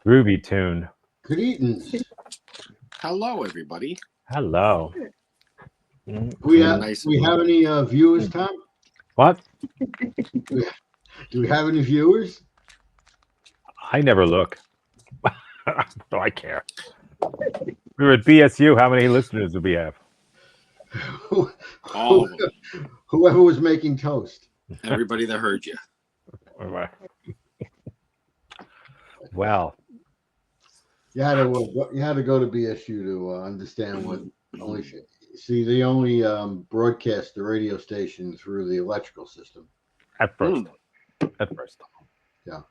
Groovy tune. Good evenings. Hello, everybody. Hello. We Nice. have any viewers, Tom? What? Do we have any viewers? I never look. Do I care? We were at BSU. How many listeners do we have? All of them. Whoever was making toast. Everybody that heard you. Well, You had to go to BSU to understand what only see they only broadcast the radio station through the electrical system. at first. At first. Yeah.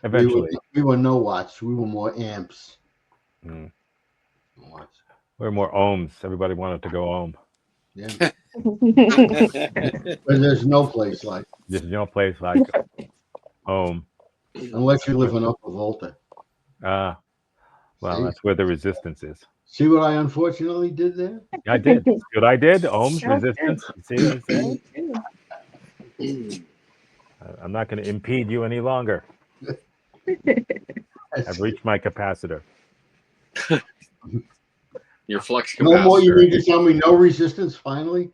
Eventually. We were no watts. We were more amps. Mm. Watts. We're more ohms. Everybody wanted to go ohm. Yeah. But there's no place like There's no place like ohm. unless you live in Upper Volta. Well, See? that's where the resistance is. See what I unfortunately did there? I did. See what I did? Ohms, resistance. You see what I'm saying? I'm not going to impede you any longer. I've reached my capacitor. Your flux capacitor. No more. You need to tell me no resistance. Finally,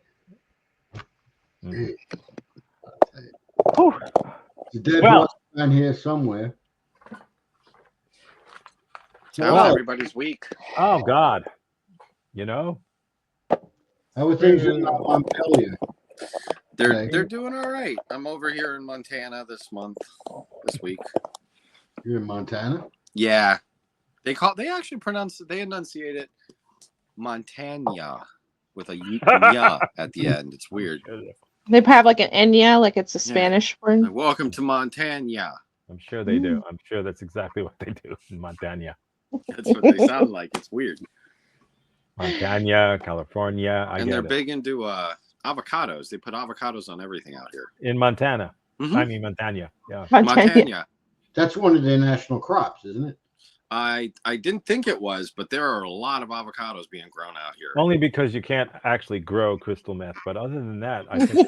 Mhm. the dead Well- horse down here somewhere. How's Well- everybody's week? Oh, God. You know? How are things in Montpelier? Okay. They're doing all right. I'm over here in Montana this week. You're in Montana. Yeah. They enunciate it Montana with a ya at the end. It's weird. They have like an Enya, like it's a Yeah. Spanish word. Like, welcome to Montana. I'm sure they do. I'm sure that's exactly what they do in Montana. That's what they sound like. It's weird. Montana, California. I And get they're it. big into avocados. They put avocados on everything out here. In Montana. Mhm. I mean, Montana. Yeah. Montana. That's one of their national crops, isn't it? I didn't think it was, but there are a lot of avocados being grown out here. Only because you can't actually grow crystal meth. But other than that, I think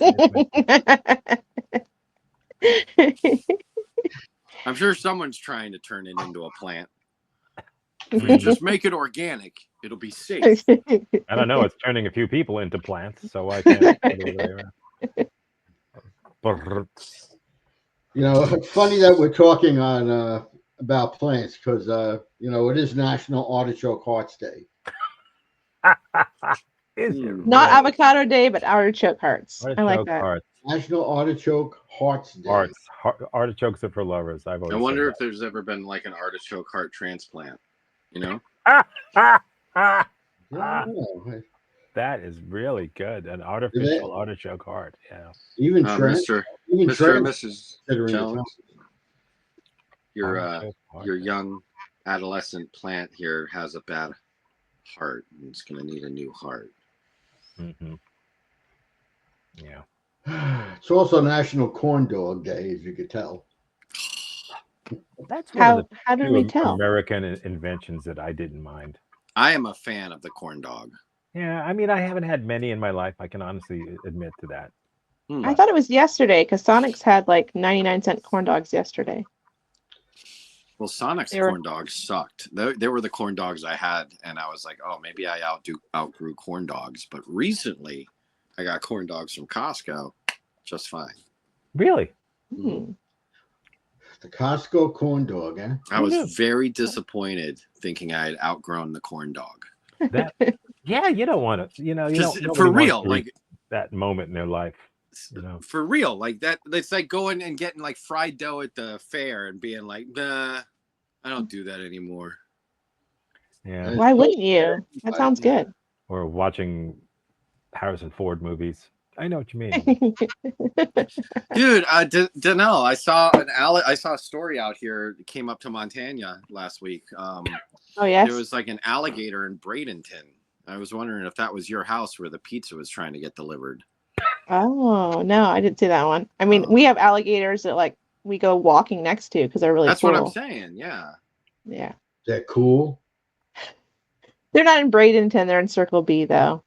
I'm sure someone's trying to turn it into a plant. If we just make it organic, it'll be safe. I don't know. It's turning a few people into plants, so I can't. You know, it's funny that we're talking on about plants because it is National Artichoke Hearts Day. Is it Not really? avocado day, but artichoke hearts. I like Artichoke that. hearts. National Artichoke Hearts Day. Artichokes are for lovers. I've always I wonder said if there's ever been like an artichoke heart transplant. You know? that. Yeah, I know. That is really good. An artificial artichoke heart. Yeah. Even Mr. even Mr. and trans- Mrs. considering the Jones, Artichoke heart. your young adolescent plant here has a bad heart and it's going to need a new heart. Mm-hmm. Yeah. It's also National Corn Dog Day, as you could tell. That's one of the How did few we tell? American inventions that I didn't mind. I am a fan of the corn dog. Yeah, I mean, I haven't had many in my life. I can honestly admit to that. I thought it was yesterday because Sonic's had like 99-cent corn dogs yesterday. Well, Sonic's They were- corn dogs sucked. They were the corn dogs I had, and I was like, oh, maybe I outgrew corn dogs. But recently, I got corn dogs from Costco just fine. Really? Hmm. The Costco Corn Dog, eh? I was Yeah. very disappointed thinking I had outgrown the corn dog. That? Yeah, you don't want to. You know, you Just don't. for nobody real, wants to reach like that moment in their life. You know. for real, like that. It's like going and getting like fried dough at the fair and being like, nah, I don't do that anymore. Yeah. Why wouldn't you? That sounds good. Or watching Harrison Ford movies. I know what you mean. Dude, Danelle, I saw a story out here. It came up to Montana last week. Oh yes. There was like an alligator in Bradenton. I was wondering if that was your house where the pizza was trying to get delivered. Oh no, I didn't see that one. I mean, we have alligators that like we go walking next to because they're really That's cool. what I'm saying. Yeah. Yeah, They're cool. they're not in Bradenton. They're in Circle B though.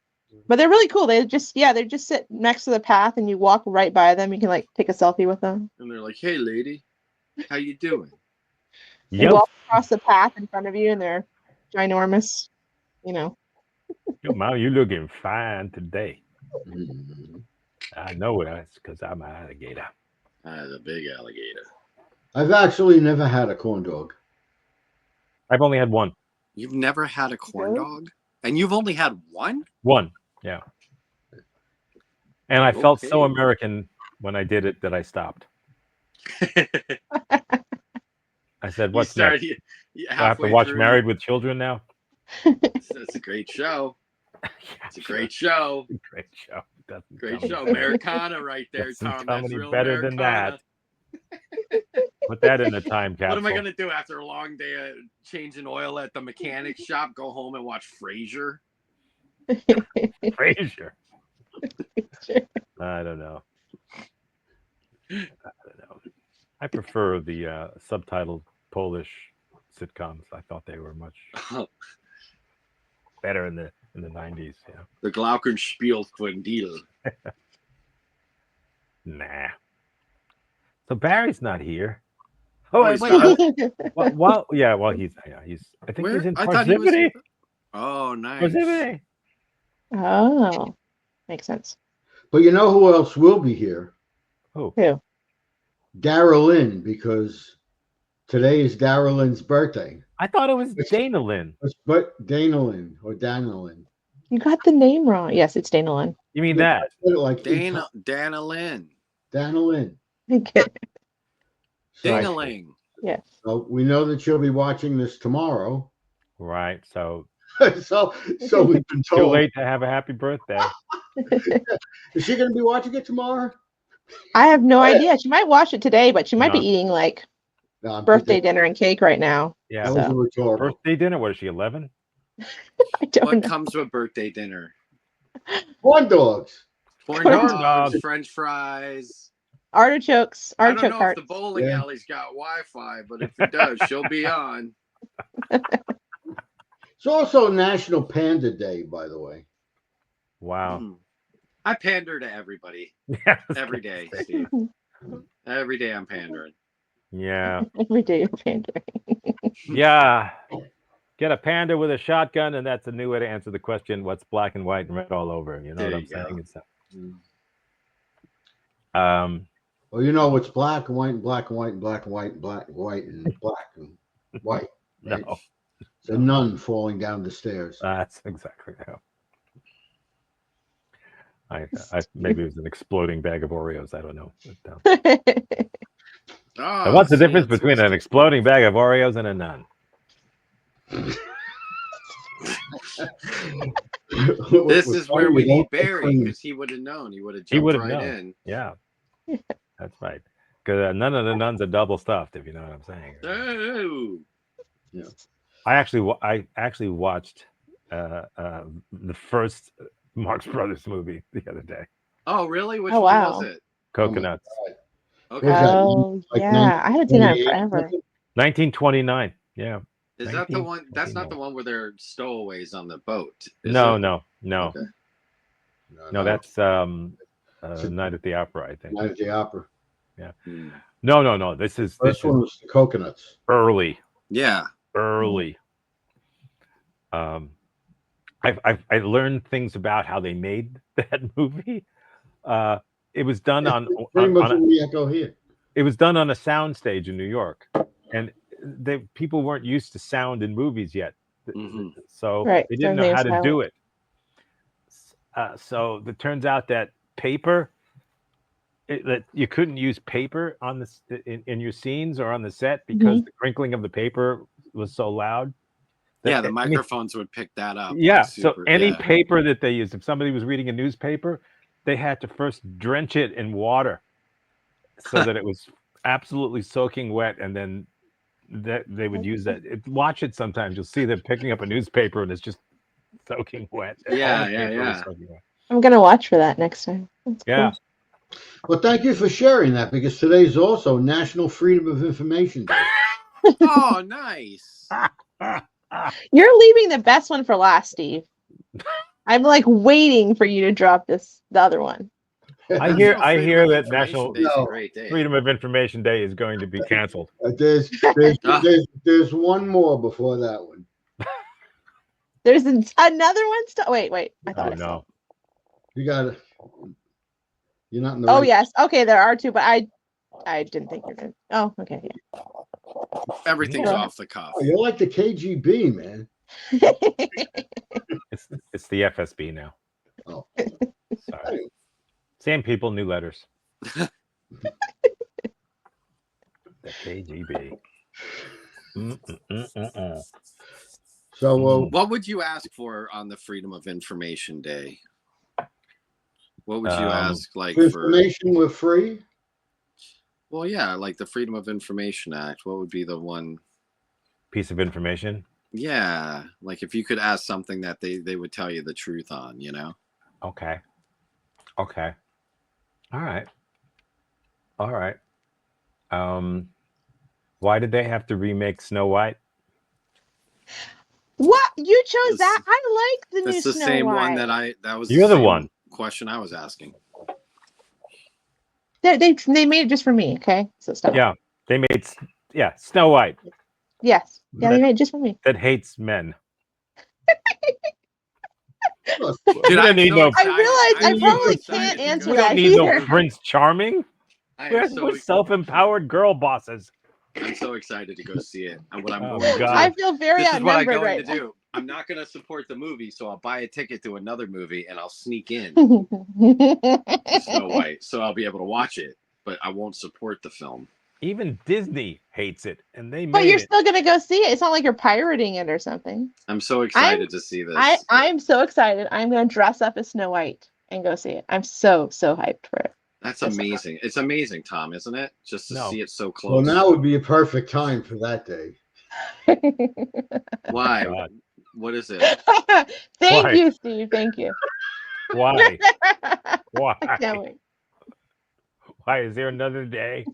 But they're really cool. They just sit next to the path and you walk right by them. You can like take a selfie with them. And they're like, "Hey, lady, how you doing?" They Yep. walk across the path in front of you, and they're ginormous. You know. Yo, Mom, you looking fine today. Mhm. I know that's because I'm an alligator. That's a big alligator. I've actually never had a corn dog. I've only had one. You've never had a corn Really? dog? And you've only had one? One, yeah. And I felt so Okay. American when I did it that I stopped. I said, You "What's started next? you- Do I have to halfway watch through. Married with Children now?" It's a great show. It's a great show. Great show. Doesn't Great tell me show. better. Americana right there, Doesn't Tom. tell That's me real better than Americana. Put that in the time capsule. What am I going to do after a long day of changing oil at the mechanic shop? Go home and watch Frasier? Frasier. I don't know. I prefer the subtitled Polish sitcoms. I thought they were much better in the 90s. Yeah. The Glockenspiel von Deal. Nah. So Barry's not here. Oh, Oh, wait, he's wait. not? Well, he's. I think Where? he's in I thought he was. Parsippany. Oh, nice. Parsippany. Oh, makes sense. But you know who else will be here? Who? Who? Dara Lynn, because today is Dara Lynn's birthday. I thought it was Dana Lynn. But Dana Lynn or Dana Lynn. You got the name wrong. Yes, it's Dana Lynn. You mean that? Put it like Dana Lynn. Dana Lynn. I get it. Dana Ling. Yes. So we know that you'll be watching this tomorrow. Right. So so we've been too told. late to have a happy birthday. Is she going to be watching it tomorrow? I have no idea. She might watch it today, but she might be No. eating like No, I'm birthday kidding. dinner and cake right now. Yeah. That was So. rhetorical. Birthday dinner? What is she, 11? I don't What know. comes with birthday dinner? Corn dogs. Corn Corn dogs, dogs. French fries. Artichokes. I don't Artichoke know hearts. if the bowling Yeah. alley's got Wi-Fi, but if it does, she'll be on. It's also National Panda Day, by the way. Wow. Mm. I pander to everybody Yeah. every day, Steve. Every day I'm pandering. Yeah. Every day of pandering. Yeah. Get a panda with a shotgun, and that's a new way to answer the question: what's black and white and red all over? You know There what I'm you go. saying? It's Mm. Well, you know it's black and white and black and white and black and white and black and white and black and white. Right? no, It's a nun falling down the stairs. that's exactly how. I maybe it was an exploding bag of Oreos. I don't know. But, Oh, and what's the see, difference that's between what's an exploding bag of Oreos and a nun? This is where we need Barry Barry. because he would have known. He would have He jumped would've right known. in. Yeah, that's right. Because none of the nuns are double stuffed, if you know what I'm saying. Oh, I actually watched the first Marx Brothers movie the other day, oh, really? Which Oh, one wow. was it? Coconuts, Okay. Was that Oh, like yeah. I haven't seen that in 1928 forever. something? 1929. Yeah. Is that the one? That's not 1929. the one where they're stowaways on the boat. is No, it? no. Okay. No, that's Night at the Opera, I think. Night at the Opera. Hmm. No. This is First one was the Coconuts. early. Yeah. I learned things about how they made that movie. It was done on Pretty much what we echo here. it was done on a sound stage in New York, and people weren't used to sound in movies yet, Mhm. so Right, they didn't so know how they to were do it. So it turns out that paper, that you couldn't use paper on this in your scenes or on the set because the crinkling of the paper was so loud. Yeah, the I mean, microphones would pick that up. yeah. like So super- any yeah. paper that they used, if somebody was reading a newspaper, they had to first drench it in water so that it was absolutely soaking wet, and then they would use that. Watch it sometimes. You'll see them picking up a newspaper and it's just soaking wet. All the Yeah, paper was yeah. soaking wet. I'm gonna watch for that next time. That's Yeah. cool. Well, thank you for sharing that because today's also National Freedom of Information Day. Oh, nice. You're leaving the best one for last, Steve. I'm like waiting for you to drop the other one. I hear Freedom of that Information National Day's a No. great day. Freedom of Information Day is going to be canceled. There's, Ah. there's one more before that one. There's another one. Wait. I thought Oh I saw. no. You got to. You're not in the. Oh right- yes. Okay, there are two, but I didn't think you're gonna. Oh, okay. Everything's Yeah. off the cuff. Oh, you're like the KGB, man. Yeah. It's the FSB now. Oh. Sorry. Same people, new letters. The KGB. So, What would you ask for on the Freedom of Information Day? What would you ask, like, for? information were free. Well, yeah, like the Freedom of Information Act. What would be the one? Piece of information. Yeah, like if you could ask something that they would tell you the truth on, you know? Okay. All right. Why did they have to remake Snow White? What you chose This- that? I like the new That's the Snow same White. one that was You're the same one. question I was asking. They made it just for me. Okay, so stop. Yeah, they made Snow White Yes. Yeah, they made it just for me. that hates men. Dude, You don't I'm need so no- excited. I realize I I'm so probably excited can't to answer go- We don't that need no either. Prince Charming. We're so self-empowered girl bosses. I'm so excited to go see it. And what I'm Oh, going to God. I feel very this is what I'm outnumbered going right to do. I'm not going to support the movie, so I'll buy a ticket to another movie and I'll sneak in now. to Snow White, so I'll be able to watch it, but I won't support the film. Even Disney hates it, and they But made you're it. still gonna go see it. It's not like you're pirating it or something. I'm so excited to see this. I'm so excited. I'm gonna dress up as Snow White and go see it. I'm so hyped for it. That's amazing. It's amazing, Tom, isn't it? Just to No. see it so Well, close. now would be a perfect time for that day. Why? God. What is it? Thank Why? you, Steve. Thank you. Why? Why? Can't wait. Why is there another day?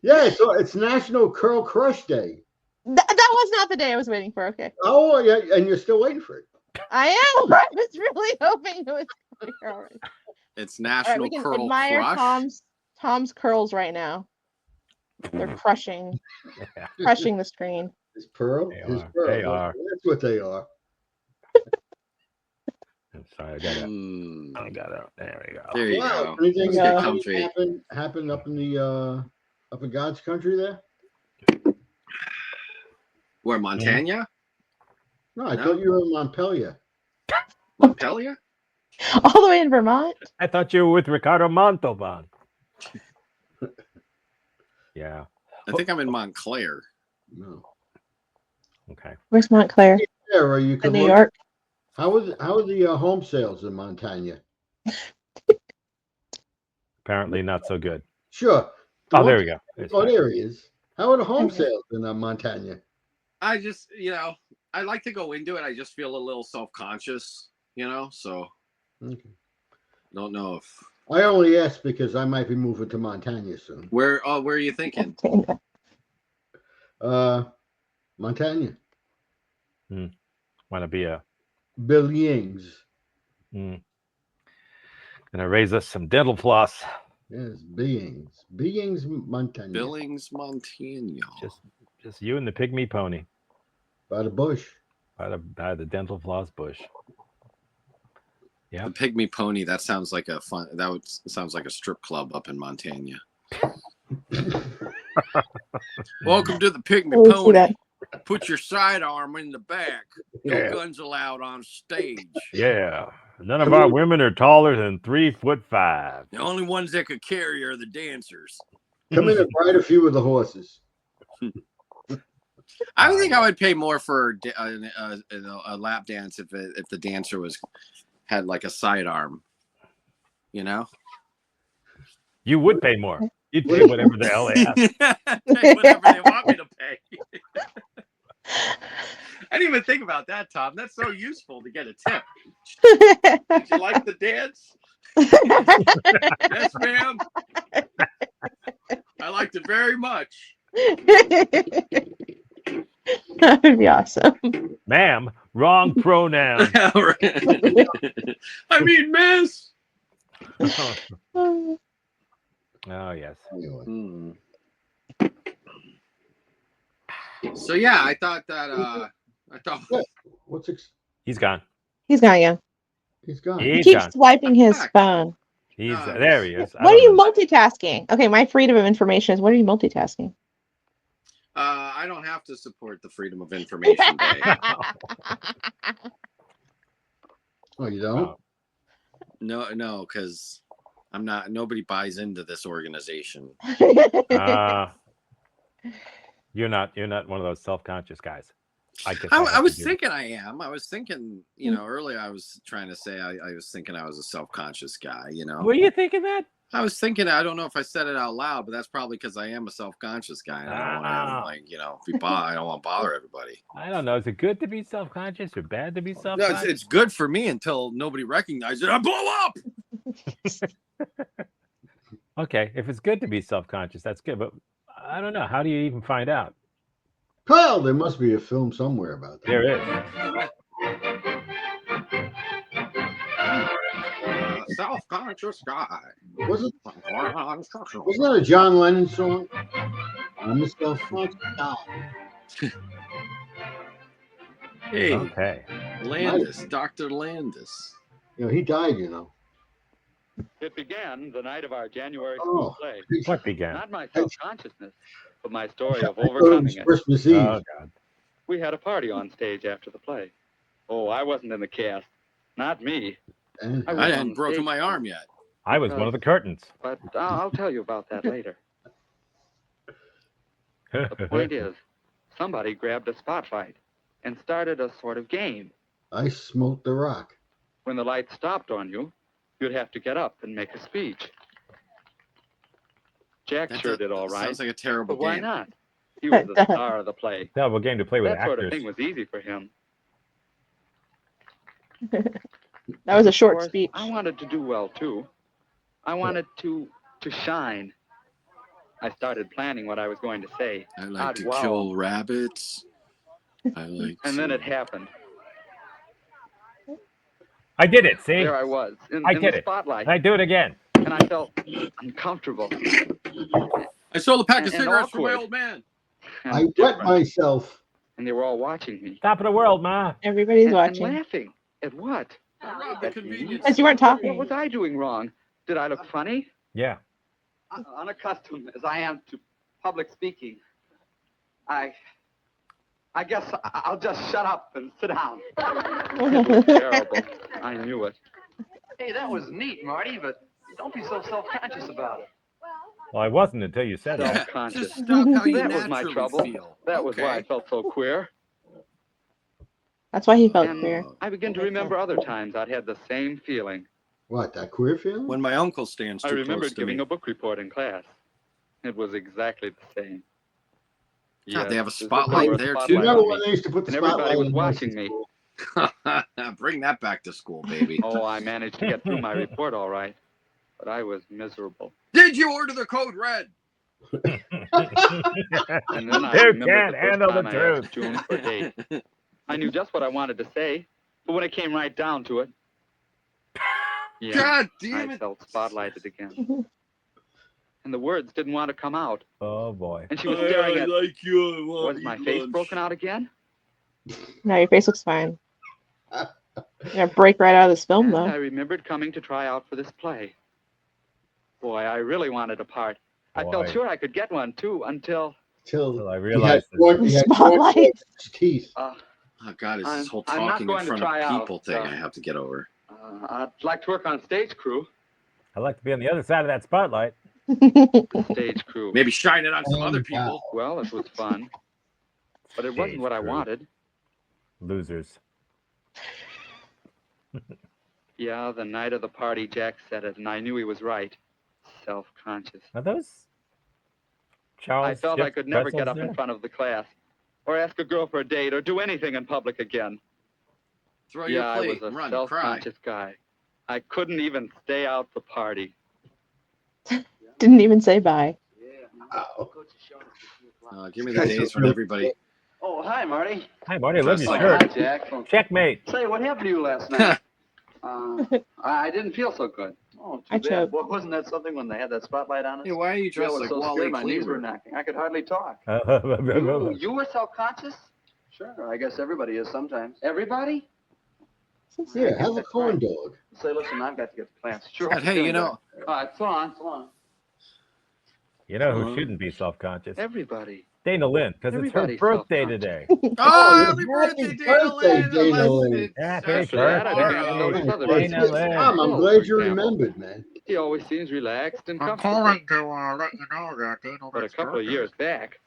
Yeah, so it's National Curl Crush Day. That was not the day I was waiting for. Okay, Oh, yeah, and you're still waiting for it. I am. I was really hoping it was here already. It's All right, National we can Curl admire Crush. Tom's curls right now. They're crushing the screen. His pearl. They His are. pearl. They are. That's what they are. I'm sorry, I got it. Mm, There we go. there you Wow, go. anything Yeah. Get comfy. happen up in the up in God's country there? Where, Montana? No, I No. thought you were in Montpelier. Montpelier? All the way in Vermont. I thought you were with Ricardo Montalban. Yeah. I think I'm in Montclair. No. Okay. Where's Montclair? Yeah, or you In could New look. York. How are the home sales in Montana? Apparently not so good. Sure. Oh, there we go. It's What fine. areas? How are the home Okay. sales in Montana? I just, I like to go into it. I just feel a little self-conscious, so Okay. don't know if I only ask because I might be moving to Montana soon. where are you thinking? Montana. Want to be a Billings. gonna raise us some dental floss. Yes, Billings. Billings, Montana. Billings, Montana. Just you and the pygmy pony By the bush. by the dental floss bush. The Pygmy Pony. That sounds like sounds like a strip club up in Montana. Welcome to the Pygmy Let me see Pony. that. Put your sidearm in the back. No Yeah. guns allowed on stage. Yeah. None of our women are taller than 3'5". The only ones that could carry are the dancers. Come in and ride a few of the horses. I think I would pay more for a lap dance if the dancer had like a sidearm. You would pay more. You'd pay whatever the hell they ask. Whatever they want me to pay. I didn't even think about that, Tom. That's so useful to get a tip. Did you like the dance? Yes, ma'am. I liked it very much. That would be awesome. Ma'am, wrong pronoun. I mean, miss. Oh yes. Anyway, Hmm. So yeah, I thought Yeah. what's He's gone. He's gone, yeah. he's gone. He He's keeps gone. swiping his Back. phone. He's No, there. He is. I What are don't you know. multitasking? Okay, my freedom of information is what are you multitasking? I don't have to support the Freedom of Information Day. Oh, you don't? No, because I'm not. Nobody buys into this organization. You're not one of those self-conscious guys. I guess I was thinking I am. I was thinking, earlier I was trying to say I was thinking I was a self-conscious guy. Were you thinking that? I was thinking. I don't know if I said it out loud, but that's probably because I am a self-conscious guy. And I don't want to have I don't want to bother everybody. I don't know. Is it good to be self-conscious or bad to be No, self-conscious? it's good for me until nobody recognizes it. I blow up. Okay, if it's good to be self-conscious, that's good. But I don't know. How do you even find out? Well, there must be a film somewhere about that. There is. Self-conscious guy. Wasn't that a John Lennon song? I'm a self-conscious guy. Hey, Okay. Landis, Dr. Landis. He died, It began the night of our January Oh. school play. What began? Not my self-consciousness, but my story of I thought it overcoming was it. Christmas Eve. Oh God. We had a party on stage after the play. Oh, I wasn't in the cast. Not me. And I was I on hadn't broken stage, my arm yet. I was one of the curtains. But I'll tell you about that later. The point is, somebody grabbed a spotlight and started a sort of game. I smoked the rock. When the light stopped on you, you'd have to get up and make a speech. Jack sure did all right. Sounds like a terrible But why game. not? He was the star of the play. Terrible game to play with That sort of actors. thing was easy for him. That was a Of short course, speech. I wanted to do well too. I wanted to shine. I started planning what I was going to say. I like to wow. kill rabbits. I like And to... then it happened. I did it. See, There I was in I did the it. spotlight, I do it again. and I felt uncomfortable. I stole a pack of And cigarettes from my awkward. old man. and I wet different. myself. And they were all watching me. Top of the world, Ma. Everybody's and watching. laughing. At what? I robbed the At me? convenience Because you weren't What talking. was I doing wrong? Did I look funny? Yeah. Unaccustomed as I am to public speaking, I guess I'll just shut up and sit down. It was terrible. I knew it. Hey, that was neat, Marty, but don't be so self-conscious about it. Well, I wasn't until you said that. Self-conscious. Just stop how you That was my naturally trouble. feel. That was why I felt so queer. That's why he felt And queer. I began to remember other times I'd had the same feeling. What, that queer feeling? When my uncle stands too I close remembered to giving me. a book report in class. It was exactly the same. God, they have a Yes, there's spotlight a there, spotlight too. Remember on when me. they used to put the And everybody spotlight was on watching us? me. Bring that back to school, baby. Oh, I managed to get through my report all right, but I was miserable. Did you order the code red? And then I You remembered can't the handle first the time I asked truth. June for a date. I knew just what I wanted to say, but when it came right down to it, yeah, God damn I it. felt spotlighted again. And the words didn't want to come out. Oh boy. And she was staring at. like you. Was my face broken out again? No, your face looks fine. You're gonna break right out of this film, And I though. remembered coming to try out for this play. Boy, I really wanted a part. I felt Boy. sure I could get one too until. Till Till I he had realized that. one, he had one Spotlight. of his teeth. Oh, God, it's I'm- this whole I'm not talking in going to front try of out, people thing I have to get over. I'd like to work on stage crew. I like to be on the other side of that spotlight. The stage crew. Maybe shine it on some other people. Well, it was fun, but it wasn't what I Stage crew. wanted. Losers. Yeah, the night of the party, Jack said it, and I knew he was right. Self-conscious. Are those Charles? I felt I Dick could never get pretzels up there? in front of the class, or ask a girl for a date, or do anything in public again. Throw Yeah, your I plate was and a run, cry. self-conscious guy. I couldn't even stay out the party. Didn't even say bye. Wow. Give me the days when everybody. Oh, hi, Marty. Hi, Marty. I love Just your like Hi, shirt. Jack. Checkmate. Say, what happened to you last night? I didn't feel so good. Oh, too I bad. choked. Well, wasn't that something when they had that spotlight on us? Hey, why are you I dressed was like so Wally scared my knees were Cleaver? knocking. I could hardly talk. Oh, You were self-conscious? Sure, I guess everybody is sometimes. Everybody? Yeah, have a corn dog. Say, listen, I've got to get to class. Sure. But hey, you know, All right, so long, so long. you know who shouldn't be self-conscious? Everybody. Dana Lynn, because it's her Everybody's birthday self-conscious. today. oh, happy happy birthday, Dana birthday, Lynn! Dana Unless Lynn. it's Happy After that, I began to tomorrow. notice other Hey, Dana things. Lynn. Tom, I'm Bill, glad for you example. remembered, man. He always seems relaxed and I'm comfortable. calling to let you know that Dana But a Lynn's couple of birthday. years back,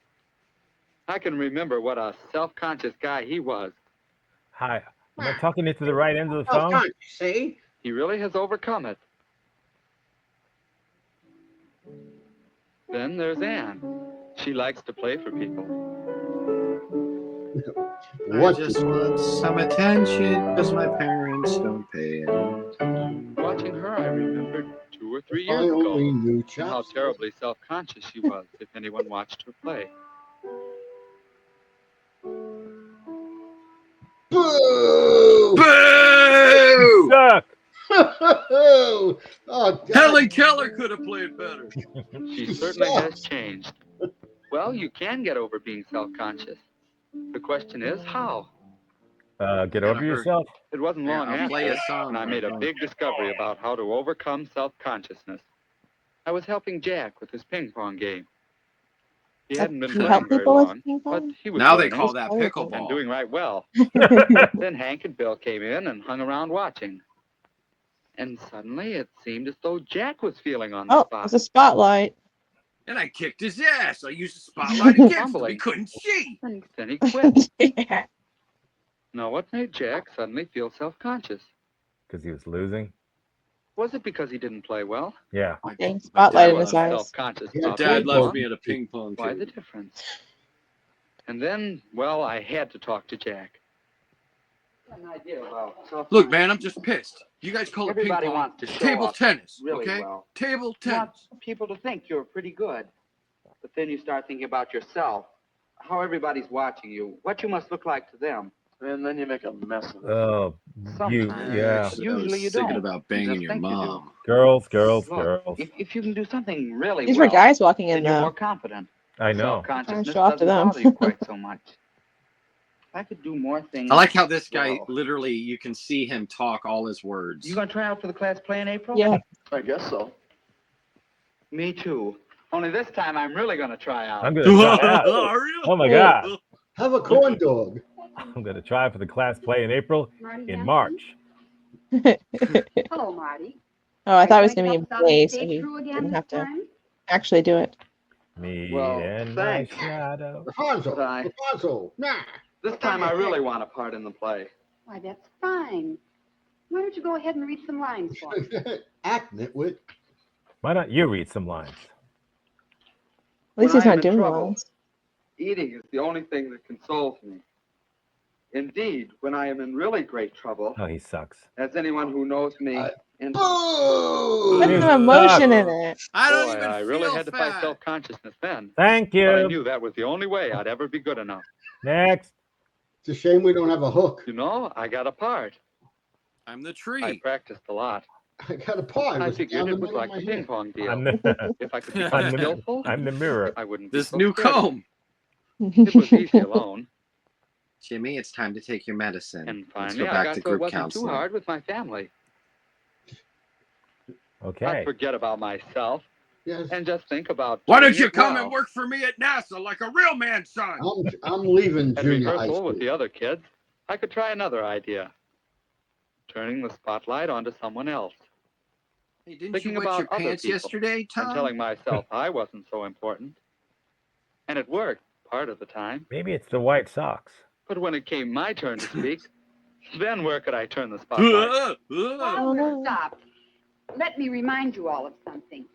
I can remember what a self-conscious guy he was. Hi. Am I talking into the right end of the phone? Self-conscious, see? He really has overcome it. Then there's Anne. She likes to play for people. What? I just want some attention because my parents don't pay it. Watching her, I remembered 2 or 3 I years ago only knew and how chopsticks. terribly self-conscious she was if anyone watched her play. Boo! Boo! Suck! Oh, God. Helen Keller could have played better. She She certainly has sucks. changed. Well, you can get over being self-conscious. The question is, how? Get over yourself. It wasn't Here, long I'll play after a song when I right made a now. big discovery about how to overcome self-consciousness. I was helping Jack with his ping pong game. He hadn't been You playing help very people with long, ping but pong? he was Now they learning call that and pickleball. doing right well. Then Hank and Bill came in and hung around watching. And suddenly it seemed as though Jack was feeling on the Oh, spot. it's a spotlight. And I kicked his ass. I used the spotlight against him. He Fumbling. couldn't see. And then he quit. Yeah. Now, what made Jack suddenly feel self-conscious? Because he was losing. Was it because he didn't play well? Yeah. Dang, My spotlight dad in I his was loves- eyes. self-conscious Yeah, about Dad ping loves pong. me at a ping pong Why too. the difference? And then, well, I had to talk to Jack. An idea about self-conscious. Look, man, I'm just pissed. You guys call it ping Everybody pong. wants to show Table off tennis, really okay? well. Table You want tennis. people to think you're pretty good. But then you start thinking about yourself, how everybody's watching you, what you must look like to them. And then you make a mess of it. Oh, you, Sometimes. yeah. Usually you thinking don't. about You banging just your think you do. mom. Girls, girls, Look, girls. if you can do something really These well, were guys walking in then you're more though. confident. I know. Self-consciousness show off to doesn't them. bother you quite so much. If I could do more things. I like how this guy well. literally, you can see him talk all his words. You gonna try out for the class play in April? Yeah. I guess so. Me too. Only this time I'm really gonna try out. I'm going to try out. Really? Oh, my God. Have a corn dog. I'm going to try for the class play in April, Marty in Hanson? March. Hello, Marty. Oh, I thought it was Are going you to be in Southern May, so State he crew again didn't this have to time? actually do it. Me Well, and my thanks. shadow. Rapunzel. Right. Rapunzel. Nah. This time I really want a part in the play. Why, that's fine. Why don't you go ahead and read some lines for me? Act, nitwit. Why don't you read some lines? At least When he's I'm not in doing trouble, lines. Eating is the only thing that consoles me. Indeed, when I am in really great trouble, Oh, he sucks. as anyone who knows me, and Boo! Put You some emotion suck. in it. I don't Boy, even I really feel had to fight fat. self-consciousness then. Thank But I you. knew that was the only way I'd ever be good enough. Next. It's a shame we don't have a hook. You know, I got a part. I'm the I tree. practiced a lot. I got a pie. I was figured down the it was middle of like the my ping head. pong deal. I'm the, If I could I'm become the- skillful, I'm the mirror. I wouldn't be This so new scared. comb. It was easy alone. Jimmy, it's time to take your medicine. And Let's finally, go I back got to so it group wasn't counseling. too hard with my family. I'd Okay. forget about myself Yes. and just think about Why doing don't you it come well. and work for me at NASA like a real man, son? I'm leaving At junior high rehearsal school. with the other kids, I could try another idea. Turning the spotlight onto someone else. Hey, didn't Thinking you wet about your other pants people yesterday, Tom? And telling myself I wasn't so important. And it worked part of the time. Maybe it's the White Sox. But when it came my turn to speak, then where could I turn the spotlight? While Oh, we're no. stopped, let me remind you all of something.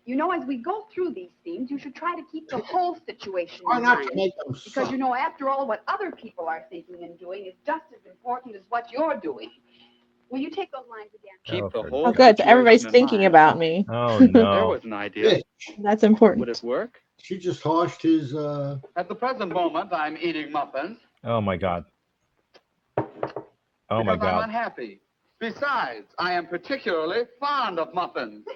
You know, as we go through these scenes, you should try to keep the whole situation Try in not mind. to make them Because, suck. you know, after all, what other people are thinking and doing is just as important as what you're doing. Will you take those lines again? Keep Oh, the for- whole Oh, good. So situation everybody's in thinking mind. about me. Oh, There no. was an idea. That's Would important. it work? She just harshed his. At the present moment, I'm eating muffins Oh, my God. Oh, my because I'm God. unhappy. Besides, I am particularly fond of muffins.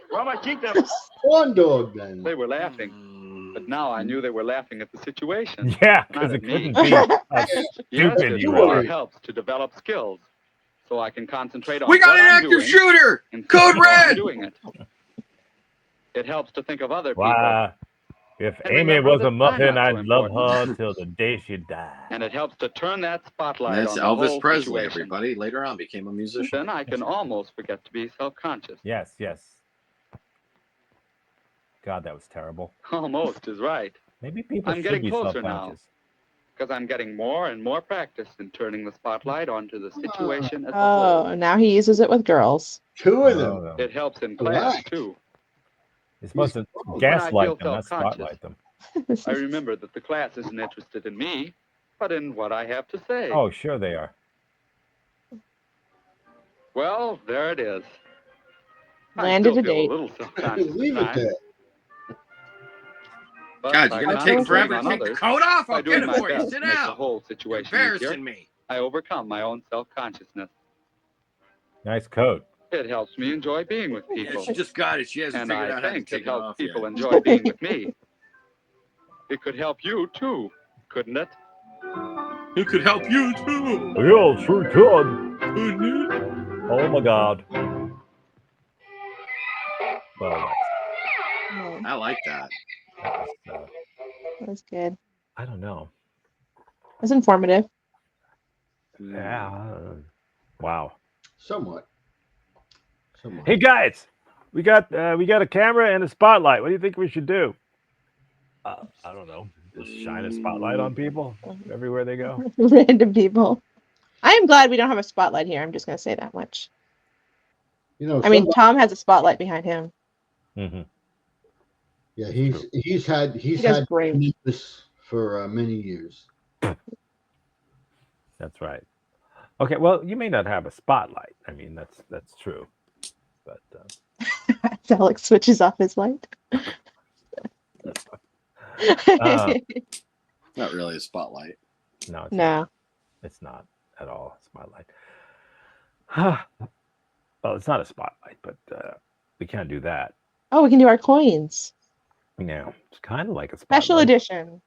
Corn dog, then. They were laughing, but now I knew they were laughing at the situation. Yeah, Not because at it me. couldn't be how Yes, stupid it you are. really helps to develop skills, so I can concentrate on We got what an I'm active doing shooter. instead Code of how I'm red. doing it. It helps to think of other people, Wow. If And Amy remember was that a I'm muffin, not so I'd love important. her till the day she died. and it helps to turn that spotlight That's on the Elvis whole Presley, situation. everybody. Later on became a musician. Then I can almost forget to be self-conscious. Yes, yes. God, that was terrible. Almost is right, Maybe people I'm should getting be closer now. self-conscious. because I'm getting more and more practice in turning the spotlight onto the situation as a Oh, whole. now he uses it with girls. Two of them. Oh, no. It helps in class Relax. too. You're supposed to When I gaslight feel them, not self-conscious. spotlight them. I remember that the class isn't interested in me, but in what I have to say. Oh, sure they are. Well, there it is. Landed I a still feel date. a little self-conscious Leave at it times, there. but God, by you're gonna take concentrating forever to on take the others, coat off? by I'll doing get it my for you. best Sit to make the down. whole situation easier, Embarrassing me. I overcome my own self-consciousness. Nice coat. It helps me enjoy being with Yeah, people. she just got it. She hasn't And figured I out how to think take it it helps off people yet. enjoy being with me. It could help you too, couldn't it? Who could help you too? Yeah, sure could. Couldn't it? Oh my God. Well, Oh, I like that. that was good. I don't know. It was informative. Yeah. Wow. Somewhat. Somewhat. Hey guys, we got a camera and a spotlight. What do you think we should do? I don't know. Just shine a spotlight on people everywhere they go. Random people. I am glad we don't have a spotlight here. I'm just going to say that much. You know, I mean, somebody- Tom has a spotlight behind him. Mm-hmm. yeah, he's had He does great. this for many years. That's right. Okay, well, you may not have a spotlight. I mean, that's true. But Alex switches off his light. Not really a spotlight. no, No. it's not at all a spotlight. Well, it's not a spotlight, but we can't do that. Oh, we can do our coins. Yeah, it's kind of like a spotlight. Special edition.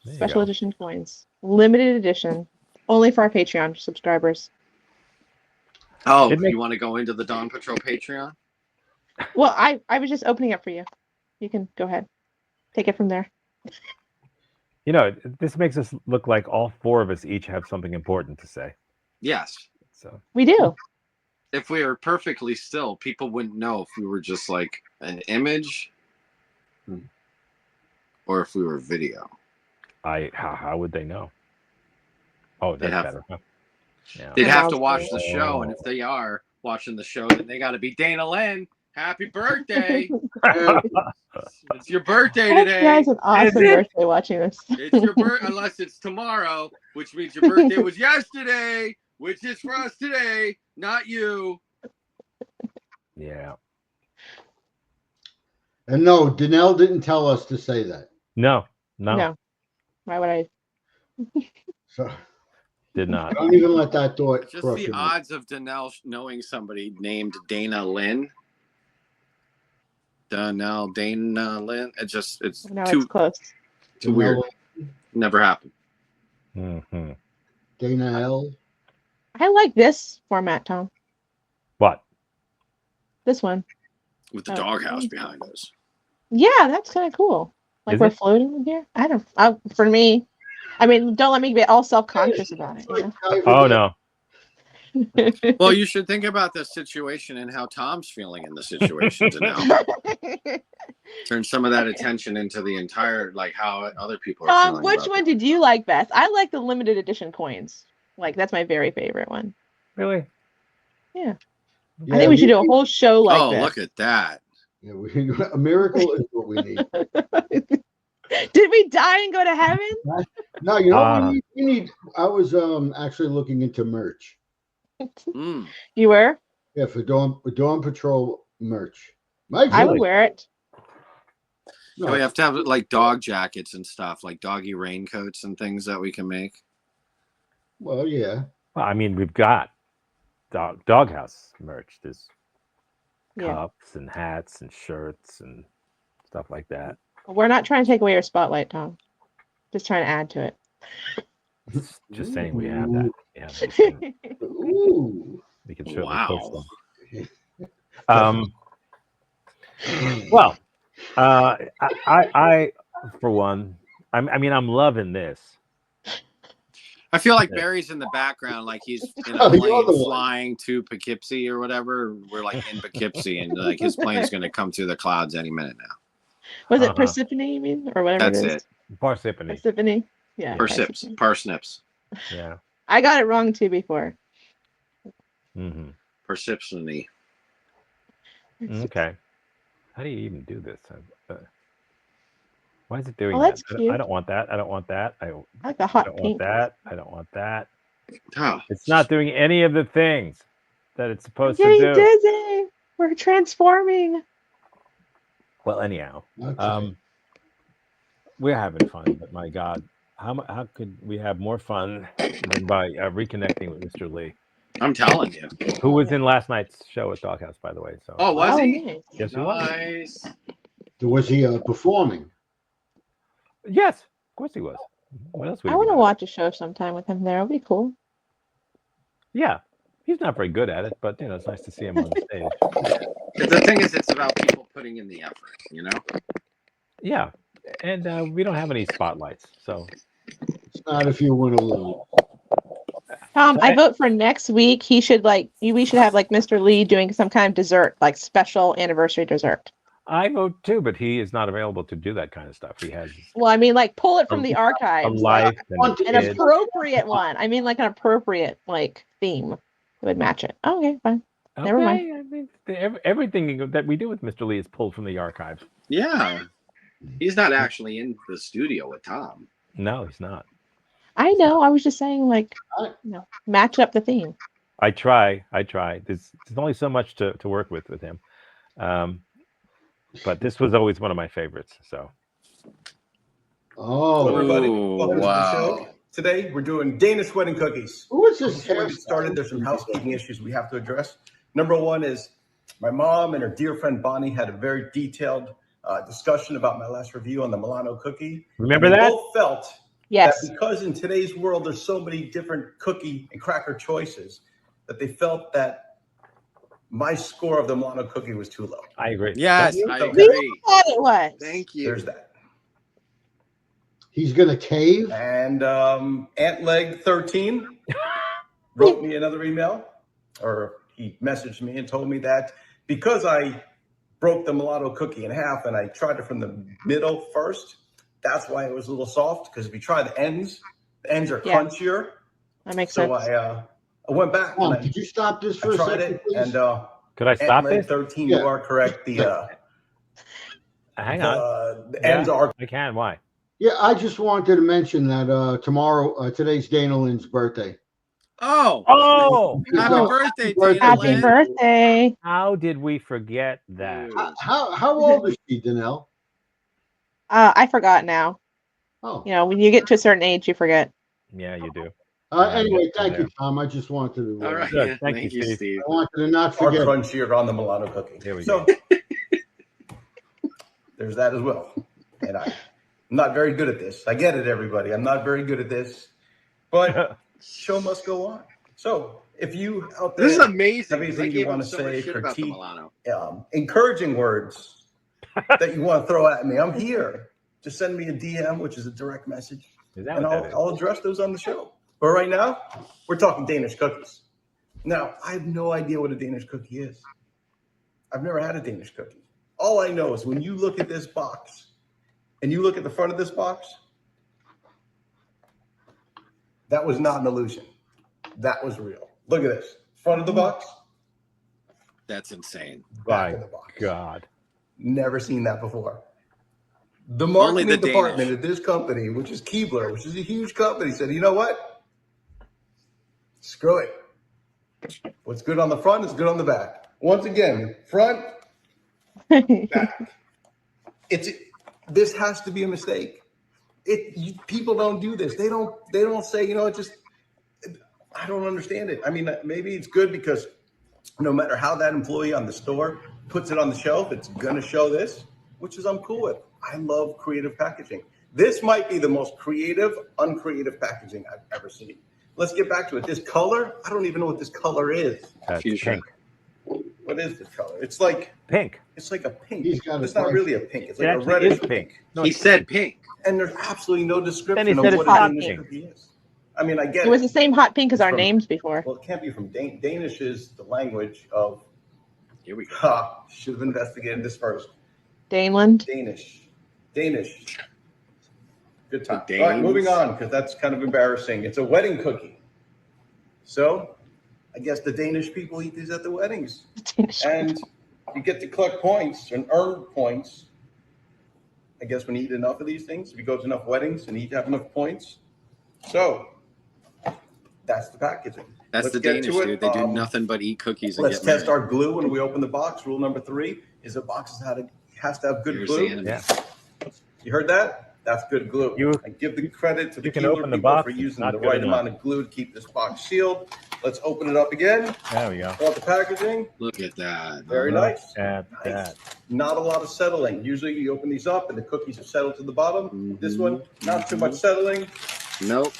There you Special go. edition coins. Limited edition. Only for our Patreon subscribers. Oh, It makes- you want to go into the Dawn Patrol Patreon? Well, I was just opening up for you. You can go ahead. Take it from there. You know, this makes us look like all four of us each have something important to say. Yes. So We do. If we were perfectly still, people wouldn't know if we were just like an image or if we were video. how would they know? Oh, They'd that's have- better. Huh? Yeah. They'd have to Announcement. watch the show, and if they are watching the show, then they got to be Dana Lynn. Happy birthday! It's your birthday That today. guy's an awesome it? birthday watching this. It's your birthday, unless it's tomorrow, which means your birthday was yesterday, which is for us today, not you. Yeah. And no, Danelle didn't tell us to say that. No. No. Why would I? So Did not. don't even let that thought Just cross the your mind. odds of Danelle knowing somebody named Dana Lynn. Dana Lynn. It's No, it's too close. weird. Danelle, Never happened. Mm-hmm. Dana L. I like this format, Tom. What? This one. With the Oh. doghouse behind us. Yeah, that's kind of cool. Like Is we're it? floating in here. I don't. For me, I mean, don't let me get all self-conscious about it. You Oh no. know? Well, you should think about the situation and how Tom's feeling in the situation to now. Turn some of that attention into the entire, like how other people are Tom, feeling. which about one it. did you like best? I like the limited edition coins. Like that's my very favorite one. Really? Yeah. Yeah, I think we should do a whole show like Oh, this. look at that. Yeah, a miracle is what we need. Did we die and go to heaven? No, you know what Ah. we need. I was actually looking into merch. Mm. You were? Yeah, for Dawn Patrol merch. My I God. would wear it. No, We have to have like dog jackets and stuff, like doggy raincoats and things that we can make. well, yeah. Well, I mean, we've got Doghouse merch. There's Yeah. cups and hats and shirts and stuff like that. We're not trying to take away your spotlight, Tom. Just trying to add to it. Just saying we have that. Yeah, Ooh. we can certainly Wow. post them. Well, I for one, I mean, I'm loving this. I feel like Barry's in the background, like he's in a Oh, you're plane the one. flying to Poughkeepsie or whatever. We're like in Poughkeepsie, and like his plane's going to come through the clouds any minute now. Was it Uh-huh. Persephone, you mean? Or whatever That's it is? it. Parsippany. Persephone? Yeah. Persips, Persephone. parsnips, Yeah. I got it wrong too before. Mm-hmm. persipsony. Okay. How do you even do this? Why is it doing Oh, that? that's I cute. don't want that. I don't want that. I I like the hot don't want pink. that. I don't want that. Oh, It's not doing any of the things that it's I'm supposed to getting do. dizzy. We're transforming. Well, anyhow, Okay. we're having fun, but my God, how could we have more fun than by reconnecting with Mr. Lee, I'm telling you. who was in last night's show at Doghouse, by the way? So Oh, was Oh, he? nice. yes, he was. Nice. Was he performing? Yes, of course he was. What else would I he want to do? watch a show sometime with him there. It'll be cool. Yeah, he's not very good at it, but you know, it's nice to see him on the stage. The thing is, it's about people putting in the effort, you know? Yeah, and we don't have any spotlights, so It's not if you win or lose. Tom, I Right. vote for next week. We should have like Mr. Lee doing some kind of dessert, like special anniversary dessert. I vote too. But he is not available to do that kind of stuff. He has Well, I mean, like pull it from A- the a archives, like life and a an kid. appropriate one. I mean, like an appropriate like theme that would match it. Oh, okay, fine. Never mind. Okay, I mean, everything that we do with Mr. Lee is pulled from the archives. Yeah. He's not actually in the studio with Tom. No, he's not. I know. I was just saying, like, match up the theme. I try. There's only so much to work with him. But this was always one of my favorites. So Oh, everybody. Ooh, Welcome to the wow. show. Today we're doing Danish wedding cookies. who is this? Before we get started, there's some housekeeping issues we have to address. Number one is my mom and her dear friend Bonnie had a very detailed discussion about my last review on the Milano cookie. remember And they that? both felt Yes. that because in today's world there's so many different cookie and cracker choices, that they felt that my score of the Milano cookie was too low. I agree. Yes, Thank I you. agree. Thought it was. Thank you. There's that. He's gonna cave. And Antleg13 wrote me another email, or he messaged me and told me that because I broke the mulatto cookie in half and I tried it from the middle first, that's why it was a little soft. Because if you try the ends are Yeah. crunchier. That makes So sense. I went back Tom, and could you stop this for I a tried second, it. please? And Could I stop this? Antleg13, Yeah. you are correct. Hang on. The ends are I can. Why? Yeah, I just wanted to mention that today's Dana Lynn's birthday. Oh, Oh, happy No. birthday, Happy Dana Happy Lynn. birthday. how did we forget that? Dude. How old is she, Danelle? I forgot now. Oh, You know, when you get to a certain age, you forget. Yeah, you do. anyway, yeah, thank you, yeah. Tom. I just wanted to. All right. Good. Yeah, Thank thank you, you, Steve. Steve. I wanted to not are forget. crunchier on the mulatto cookie. There we so there's that as well. And I'm not very good at this. I get it, everybody. I'm not very good at this, but show must go on. So if you out there This is amazing. have 'Cause I anything you gave him want to so much say, shit about the critique, Milano. encouraging words that you want to throw at me, I'm here. Just send me a DM, which is a direct message, Is that and what that is? I'll address those on the show. But right now, we're talking Danish cookies. Now, I have no idea what a Danish cookie is. I've never had a Danish cookie. All I know is when you look at this box and you look at the front of this box, that was not an illusion. That was real. Look at this. Front of the box, That's insane. back My of the box. God. Never seen that before. The Only marketing the department Danish. at this company, which is Keebler, which is a huge company, said, you know what? Screw it. What's good on the front is good on the back. Once again, front, back. This has to be a mistake. People don't do this. They don't say, I don't understand it. I mean, maybe it's good because no matter how that employee on the store puts it on the shelf, it's going to show this, which is I'm cool with. I love creative packaging. This might be the most creative, uncreative packaging I've ever seen. Let's get back to it. This color, I don't even know what this color is. That's Fuchsia. pink. What is this color? It's like Pink. a pink. He's got It's a not point. really a pink. It's It like a actually reddish is pink. No, He said pink. And there's absolutely no description Then he of said what it's a hot Danish pink. cookie is. I mean, I get It was the same hot pink as our From- names before. Well, it can't be from Danish is the language of. Here we go. Should have investigated this first. Daneland. Danish. Good time. The All right, Danes. moving on because that's kind of embarrassing. It's a wedding cookie. So, I guess the Danish people eat these at the weddings, and you get to collect points and earn points. I guess when you eat enough of these things, if you go to enough weddings and you have enough points. So, that's the packaging. That's Let's the get Danish, to it. dude. They do nothing but eat cookies and Let's get test married. our glue when we open the box. Rule number 3 is a box has to have good Here's glue. the enemy. Yeah. You heard that? That's good glue. You- I give the credit to the you can Keebler open the people box, for it's using not the good right enough. amount of glue to keep this box sealed. Let's open it up again. There we go. Want the packaging? Look at that. Very Look nice. at Nice. that. Not a lot of settling. Usually you open these up and the cookies are settled to the bottom. Mhm. This one, not too much settling. Nope.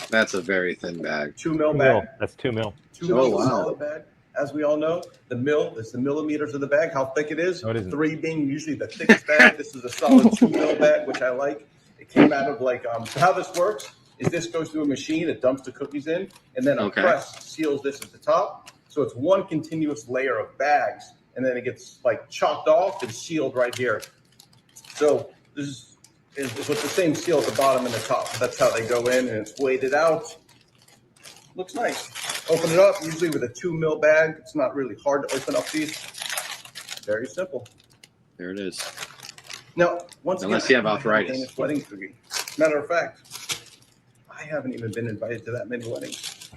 That's a very thin bag. 2 mil 2 bag. mil. That's 2 mil. 2 Oh, mil wow. solid bag. As we all know, the mil is the millimeters of the bag, how thick it is. No, it isn't. 3 being usually the thickest bag. This is a solid 2 mil bag, which I like. It came out of like, so how this works is this goes through a machine, it dumps the cookies in, and then a Okay. press seals this at the top. So it's one continuous layer of bags, and then it gets like chopped off and sealed right here. So this is with the same seal at the bottom and the top. That's how they go in, and it's weighted out. Looks nice. Open it up, usually with a 2 mil bag. It's not really hard to open up these. Very simple. There it is. Now, once Unless again, you have I haven't arthritis. been to Danish wedding cookie. Matter of fact, I haven't even been invited to that many weddings.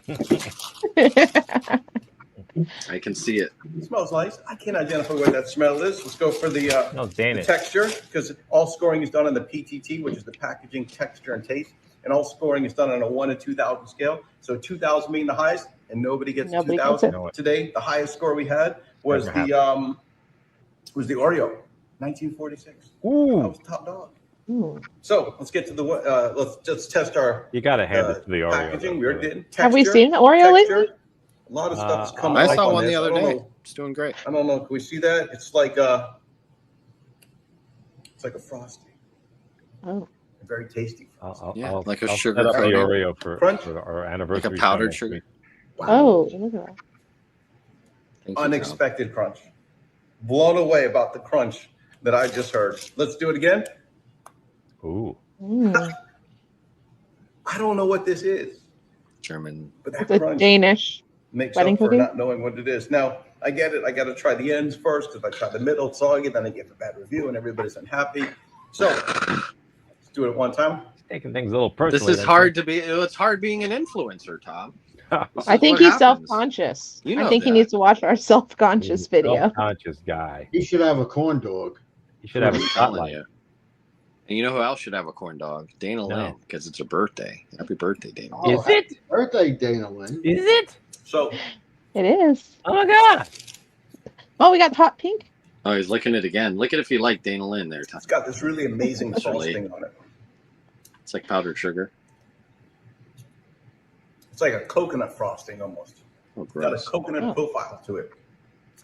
I can see it. It smells nice. I can't identify what that smell is. Let's go for the No, Danish. texture, because all scoring is done on the PTT, which is the packaging, texture, and taste. And all scoring is done on a 1 to 2,000 scale. So 2,000 being the highest, and nobody gets Nobody gets 2,000. it. No. Today, the highest score we had was Never the Oreo, 1946. That Ooh, was top dog. Ooh. So let's get to the let's just test our you got to hand it to the Oreo. packaging. though, We really. did. Have we Texture, seen the Oreo texture. lately? A lot of stuff's Uh, coming. I up saw on one the this. other I don't day. know. It's doing great. I don't know. Can we see that? It's like a frosty, Oh. a very tasty. Yeah, like a I'll sugar set up the cookie. Oreo for Crunch? our anniversary. powdered next sugar. week. Oh, look at that. Thank you, Unexpected crunch. Blown away about the crunch that I just heard. Let's do it again. Ooh, Mm. I don't know what this is, Tom. German. but that It's a crunch Danish. makes wedding up for cookie? not knowing what it is. Now, I get it. I got to try the ends first. If I try the middle, it's soggy, then I give a bad review and everybody's unhappy. So let's do it one time. taking things a little personally. This is don't hard to be. It's hard being an influencer, Tom. This I is think what he's happens. self-conscious. You I know think he that. needs to watch our you? self-conscious video. Self-conscious guy. He should have a corn dog. You should have a I'm telling spotlight. you. And you know who else should have a corn dog? Dana No. Lynn, because it's her birthday. Happy birthday, Dana. Oh, Is it? happy birthday, Dana Lynn. Is it? So It is. Oh my god! Oh, we got hot pink. Oh, he's licking it again. Lick it if you like Dana Lynn there, Tom. it's got this really amazing That's really- frosting on it. It's like powdered sugar. It's like a coconut frosting almost. Oh, It's got a gross. coconut Oh. profile to it.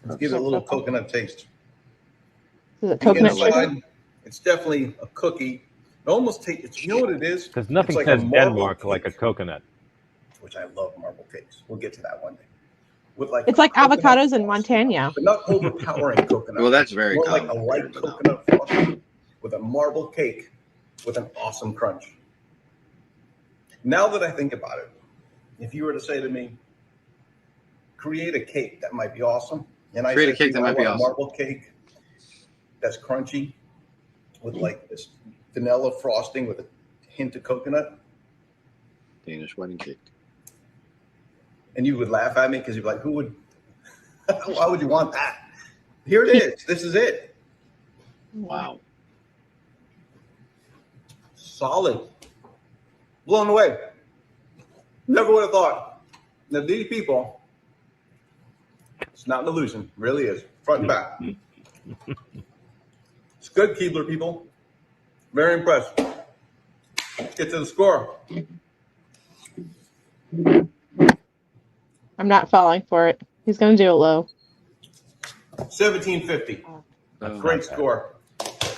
Let's give it a little coconut taste. Is it You get coconut sugar? inside, it's definitely a cookie. It almost tastes. You know what it is? Because nothing It's like a says marble Denmark like a cake. coconut. Which I love marble cakes. We'll get to that one day. With like It's like coconut avocados in frosting, Montana. but not overpowering coconut. Well, that's very More like a common light here, but no. coconut frosting with a marble cake with an awesome crunch. Now that I think about it, if you were to say to me, create a cake that might be awesome, and I Create a said to cake you, that I might be want a awesome. marble cake that's crunchy with like this vanilla frosting with a hint of coconut, Danish wedding cake. and you would laugh at me because you'd be like, who would, why would you want that? Here it is. This is it. Wow. Solid. Blown away. Never would have thought that these people, it's not an illusion, it really is, front and back. It's good, Keebler people. Very impressed. Let's get to the score. I'm not falling for it. He's gonna do it low. 1750. That's Great not bad. score.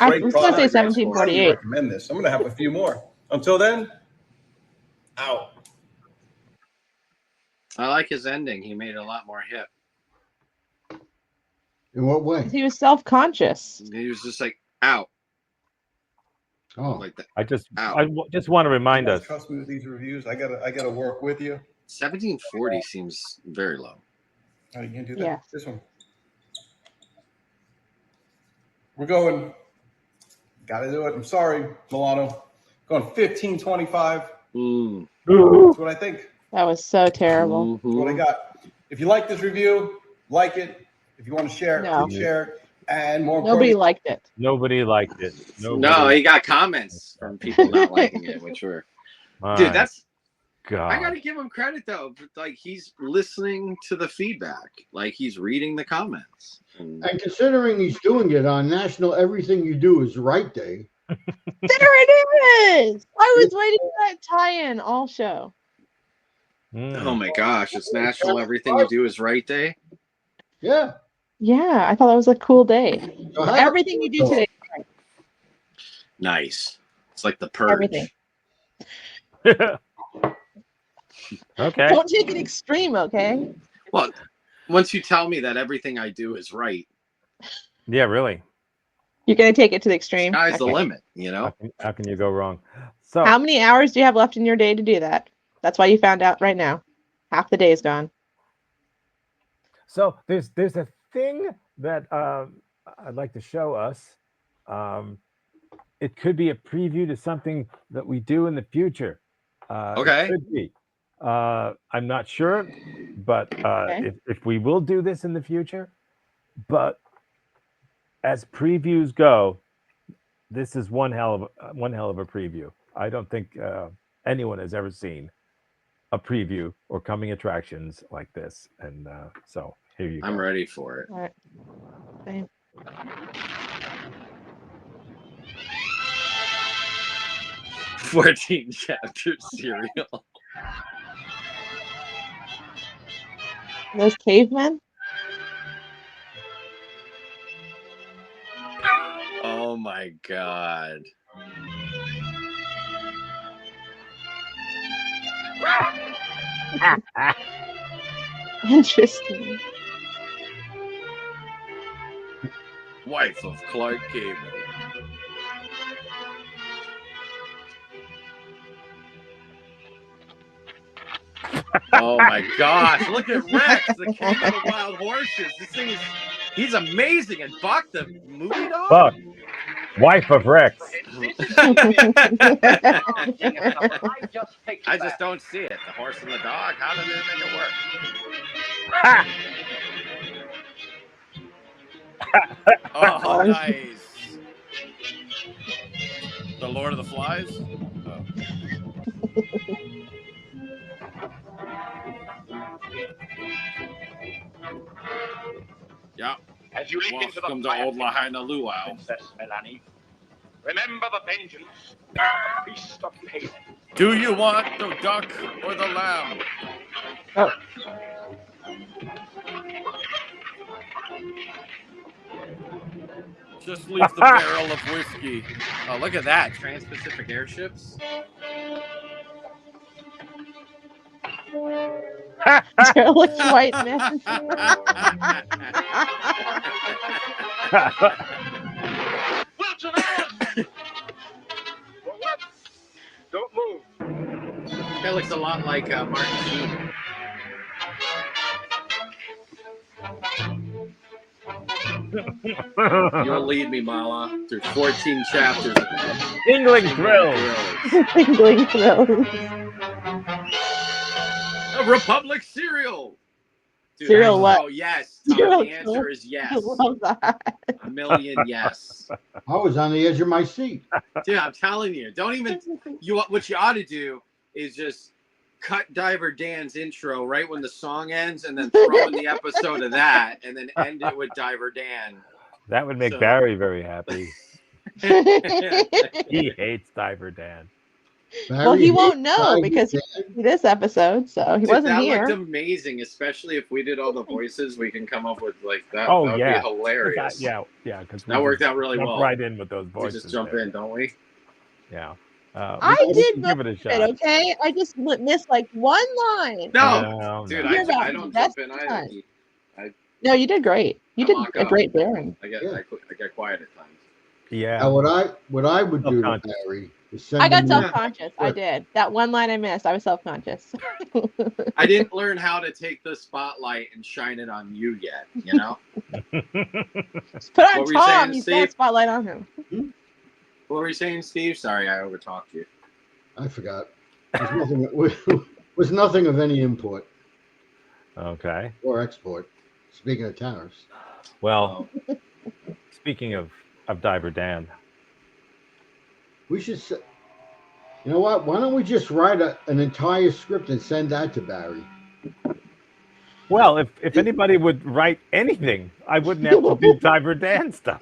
I Great was gonna say product. Great score. I highly 1748. recommend this. I'm going to have a few more. Until then, out. I like his ending. He made it a lot more hip. In what way? He was self-conscious. He was just like out Oh, like that. I just Ow. just want to remind You guys us. trust me with these reviews. I gotta work with you. 1740 seems very low. How you gonna do that? Yeah. This one. We're going. Gotta do it. I'm sorry, Milano. Going 1525. Mm. That's what I think. That was so terrible. That's what I Mhm. got. If you like this review, like it. If you want to share it, No. please share it. And more Nobody importantly, liked it. Nobody liked it. Nobody. No, he got comments from people not liking it, which were dude. My That's God. I gotta give him credit though. Like he's listening to the feedback, like he's reading the comments. And and considering he's doing it on National Everything You Do Is Right Day, There it is. I was waiting for that tie-in all show. Mm. oh my gosh, it's National Everything You Do Is Right Day. yeah. Yeah, I thought that was a cool day. So how- Everything you do today. Nice. It's like the purge. Everything. Okay. Don't take it extreme, okay? Well, once you tell me that everything I do is right, Yeah, really. You're gonna take it to the extreme. sky's the Okay. limit. You know. How can you go wrong? So How many hours do you have left in your day to do that? That's why you found out right now. Half the day is gone. So there's a thing that I'd like to show us. It could be a preview to something that we do in the future. It Okay. could be. I'm not sure, but Okay. if we will do this in the future, but as previews go, this is one hell of a preview. I don't think anyone has ever seen a preview or coming attractions like this, and so here you go. I'm ready for it. All right. Same. $14 chapter serial. Those cavemen? Oh my god. Interesting. Wife of Clark Gable. Oh my gosh, look at Rex, the king of the wild horses. This thing is, he's amazing. And Buck, the movie dog? Buck, wife of Rex. I just don't see it. The horse and the dog, how did they make it work? Oh, nice. The Lord of the Flies? Oh. Yeah. As you leap into the Welcome to fire Old pit, Lahaina Luau. Princess Melanie, remember the vengeance, the feast of pain. Do you want the duck or the lamb? Oh. Just leave the barrel of whiskey. Oh, look at that. Trans-Pacific airships. Derelict white men. Wilson, for once, don't move. That looks a lot like Martin Sheen. You'll lead me, Mala, through 14 chapters. Tingling thrills. Tingling thrills. A Republic cereal. Dude, Cereal what? Oh, yes. Tom, Cereal the answer is yes. I love that. A million yes. I was on the edge of my seat. Dude, I'm telling you. Don't even. What you ought to do is just cut Diver Dan's intro right when the song ends, and then throw in the episode of that, and then end it with Diver Dan. That would make So- Barry very happy. He hates Diver Dan. Well, he Barry won't know hates because Diver he did this episode, so he Dude, wasn't that here. looked amazing, especially if we did all the voices. We can come up with like that. Oh, that would yeah. be hilarious. Yeah, because That worked out really jump well. right in with those We voices. just jump there. in, don't we? Yeah. I We did can give it a It, shot. okay? I just missed like one line. No, dude, You're about I don't that's jump in fine. either. No, you did great. You I did mock a up. great Baron. I get quiet at times. Yeah. Now, what I would do to Self-conscious. Barry is send I got him self-conscious. I did. That one line I missed, I was self-conscious. I didn't learn how to take the spotlight and shine it on you yet. You know. Just put What on were you saying, Tom. He's got a Steve? spotlight on him. What were you saying, Steve? Sorry, I overtalked you. I forgot. Was nothing of any import Okay. or export. Speaking of tariffs, Well, speaking of Diver Dan, we should. You know what? Why don't we just write an entire script and send that to Barry? well, if anybody would write anything, I wouldn't have to do Diver Dan stuff.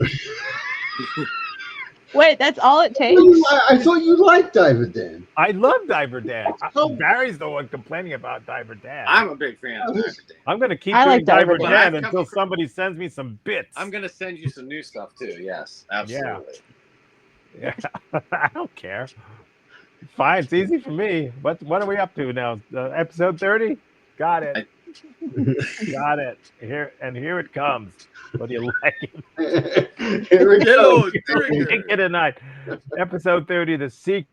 Wait, that's all it takes? I thought you liked Diver Dan. I love Diver Dan. So- Barry's the one complaining about Diver Dan. I'm a big fan of Diver Dan. I'm going to keep I doing like Diver Diver Dan. Dan until somebody sends me some bits. I'm gonna send you some new stuff too. Yes, absolutely. Yeah, I don't care. Fine, it's easy for me. What are we up to now? Episode 30? Got it. Got it. Here it comes. What do you like? Here we go. Hello, Trigger. Take it tonight. Episode 30, the secret.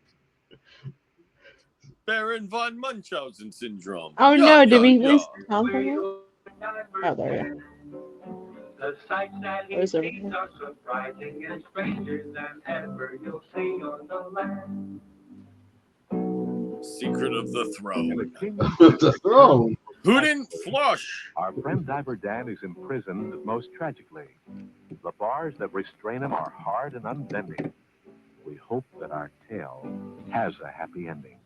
Baron von Munchausen syndrome. Oh Yeah, no, did we yeah, lose yeah. Tom from here? Oh, there we go. The sights that he Where's sees everything? are surprising and stranger than ever you'll see on the land. Secret of the throne. The throne. Who didn't flush? Our friend Diver Dan is imprisoned most tragically. The bars that restrain him are hard and unbending. We hope that our tale has a happy ending.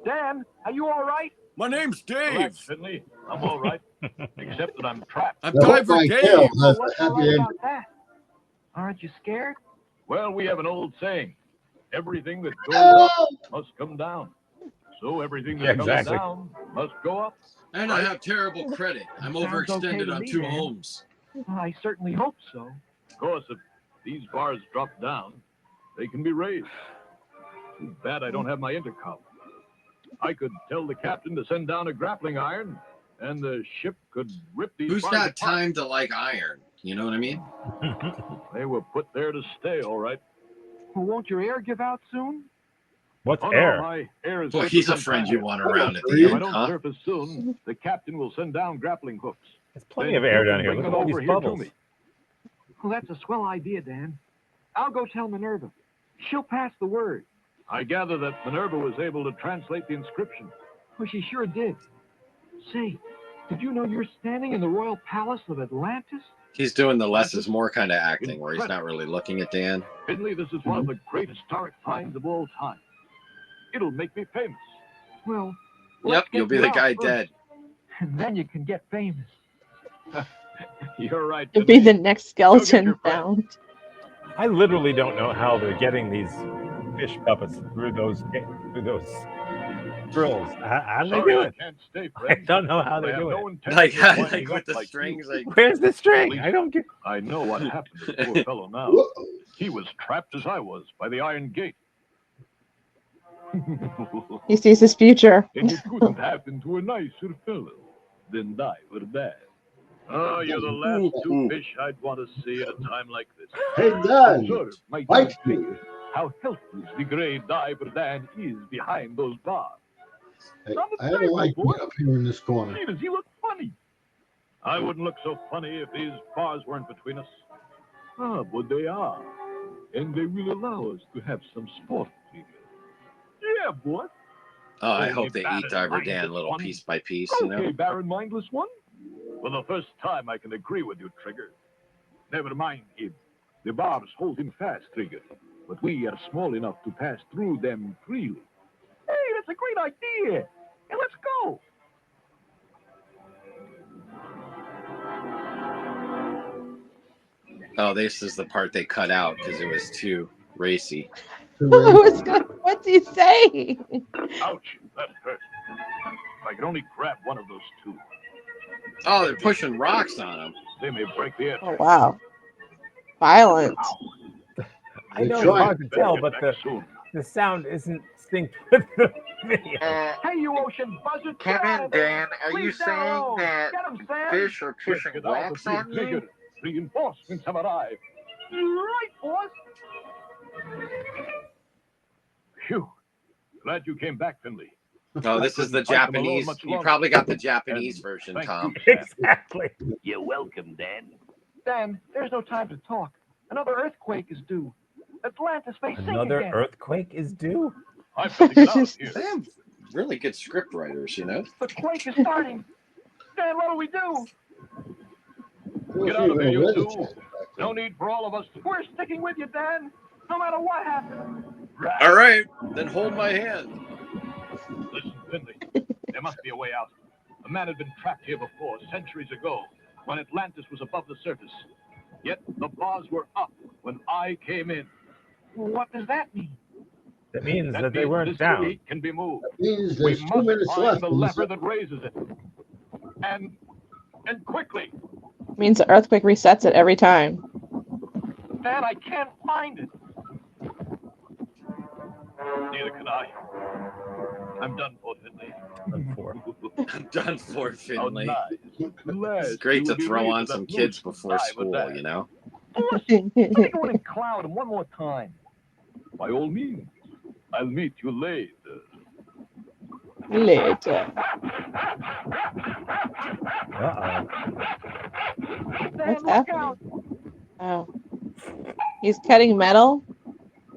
Dan, are you all right? My name's Dave. Relax, Finley. I'm all right, except that I'm trapped. I'm I hope Diver my Dave. tale has What's a all happy right ending. about that? Aren't you scared? Well, we have an old saying: everything that goes up must come down. So everything that Exactly. comes down must go up. And I have terrible credit. I'm Sounds okay overextended to on me, 2 man. homes. I certainly hope so. Of course, if these bars drop down, they can be raised. Too bad I don't have my intercom. I could tell the captain to send down a grappling iron, and the ship could rip these Who's bars got apart. time to like iron? You know what I mean? They were put there to stay, all right. Well, won't your air give out soon? What's Oh, air? no, my air is Boy, good he's for a some friend time. you want around at If the I end, don't huh? surface soon, the captain will send down grappling hooks. There's plenty Then of air you down can here. bring Look at them all these over here to bubbles. me. Well, that's a swell idea, Dan. I'll go tell Minerva. She'll pass the word. I gather that Minerva was able to translate the inscription. Well, she sure did. Say, did you know you're standing in the royal palace of Atlantis? He's doing the less is more kind of acting where he's not really looking at Dan. Finley, this is one of the great historic finds of all time. It'll make me famous. Well, Yep, you'll be the guy dead. And then you can get famous. You're right. It'll be Finley. the next Go get skeleton your friend. found. I literally don't know how they're getting these fish puppets through those drills. How do they Sorry, do I it? can't stay, I friend. don't know how I they have do no it. intention Like, of winding like with up the like strings, you. like Where's the string? I don't get. I know what happened to the poor fellow now. Whoa. He was trapped as I was by the iron gate. He sees his future. And it couldn't happen to a nicer fellow than Diver Dan. Oh, you're the last two fish I'd want to see at a time like this. Hey, Dan. Observe, my Fight dear me. friend, how helpless the great Diver Dan is behind those bars. I don't like being up here in this corner. Gee, does he look funny? I wouldn't look so funny if these bars weren't between us. Ah, but they are. And they will allow us to have some sport together. Yeah, boy. oh, I Only hope they bad eat Diver and Dan mindless little one. piece by piece, you Okay, know? Baron Mindless One. For the first time, I can agree with you, Trigger. Never mind him. The bars hold him fast, Trigger. But we are small enough to pass through them freely. a great idea. And let's go. Oh, this is the part they cut out because it was too racy. What's he saying? Ouch, that hurt. If I could only grab one of those two. Oh, they're pushing rocks on him. They may break the edge. Oh wow, violent. I know it's trying. hard to tell, but the sound isn't synced with the video. Hey, you ocean buzzard! Come in, Dan. Are you Leave that saying alone. that Get 'em, Sam. fish are pushing Check it out, wax the on you? bigger Reinforcements have arrived. Right, boss. Phew. Glad you came back, Finley. Oh, this is the Fight them alone Japanese. much You longer. probably got the Japanese version, Thank Tom. you, Sam. Exactly. You're welcome, Dan. Dan, there's no time to talk. Another earthquake is due. Atlantis may sink Another again. earthquake is due. I've got to get out of here. They have really good script writers, you know. The quake is starting. Dan, what do we do? Who Get was out of here, even you ready two. to back then? No need for all of us. We're sticking with you, Dan. No matter what happens. Right. All right, then hold my hand. Listen, Finley. There must be a way out. A man had been trapped here before, centuries ago, when Atlantis was above the surface. Yet the bars were up when I came in. What does that mean? That means that they means weren't this down. gate can be moved. That means We there's 2 must minutes find left. the in this lever that raises it. And quickly. Means the earthquake resets it every time. Dan, I can't find it. Neither can I. I'm done for, Finley. Done for. I'm done for Finley. It's It's great to throw on some kids before school, you know. Let me go in and cloud him one more time. By all means, I'll meet you later. Later. Uh-oh. What's happening? Oh, he's cutting metal.